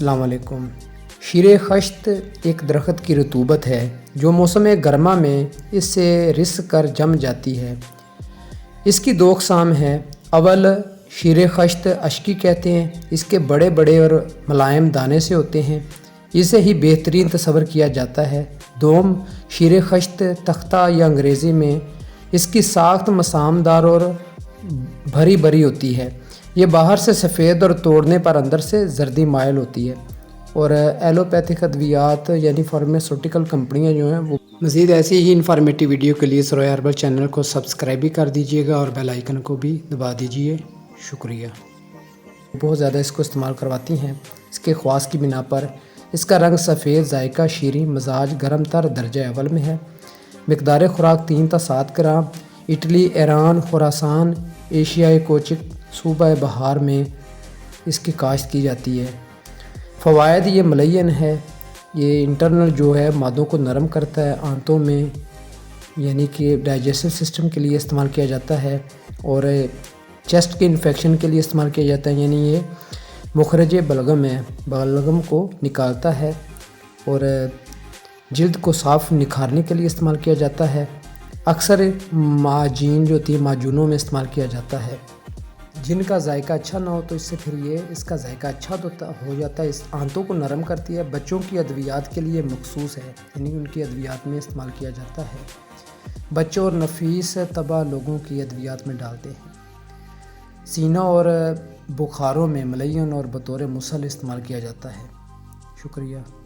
السلام علیکم۔ شیر خشت ایک درخت کی رطوبت ہے جو موسم گرما میں اس سے رس کر جم جاتی ہے۔ اس کی دو اقسام ہیں۔ اول شیر خشت اشکی کہتے ہیں، اس کے بڑے بڑے اور ملائم دانے سے ہوتے ہیں، اسے ہی بہترین تصور کیا جاتا ہے۔ دوم شیر خشت تختہ یا انگریزی میں اس کی ساخت مسامدار اور بھری بھری ہوتی ہے۔ یہ باہر سے سفید اور توڑنے پر اندر سے زردی مائل ہوتی ہے۔ اور ایلوپیتھک ادویات یعنی فارماسیوٹیکل کمپنیاں جو ہیں وہ مزید ایسی ہی انفارمیٹیو ویڈیو کے لیے سرویا ہربل چینل کو سبسکرائب بھی کر دیجیے گا اور بیل آئیکن کو بھی دبا دیجیے۔ شکریہ۔ بہت زیادہ اس کو استعمال کرواتی ہیں اس کے خواص کی بنا پر۔ اس کا رنگ سفید، ذائقہ شیریں، مزاج گرم تر درجہ اول میں ہے۔ مقدار خوراک 3 تا 7 گرام۔ اٹلی، ایران، خراسان، ایشیائے کوچک صوبہ بہار میں اس کی کاشت کی جاتی ہے۔ فوائد: یہ ملین ہے، یہ انٹرنل جو ہے مادوں کو نرم کرتا ہے، آنتوں میں یعنی کہ ڈائجسٹو سسٹم کے لیے استعمال کیا جاتا ہے، اور چیسٹ کے انفیکشن کے لیے استعمال کیا جاتا ہے، یعنی یہ مخرج بلغم ہے، بلغم کو نکالتا ہے، اور جلد کو صاف نکھارنے کے لیے استعمال کیا جاتا ہے۔ اکثر معجین جو ہوتی ہے معجونوں میں استعمال کیا جاتا ہے۔ جن کا ذائقہ اچھا نہ ہو تو اس سے پھر اس کا ذائقہ اچھا ہو جاتا ہے، اس آنتوں کو نرم کرتی ہے۔ بچوں کی ادویات کے لیے مخصوص ہے، یعنی ان کی ادویات میں استعمال کیا جاتا ہے۔ بچوں اور نفیس طبع لوگوں کی ادویات میں ڈالتے ہیں۔ سینہ اور بخاروں میں ملین اور بطور مسل استعمال کیا جاتا ہے۔ شکریہ۔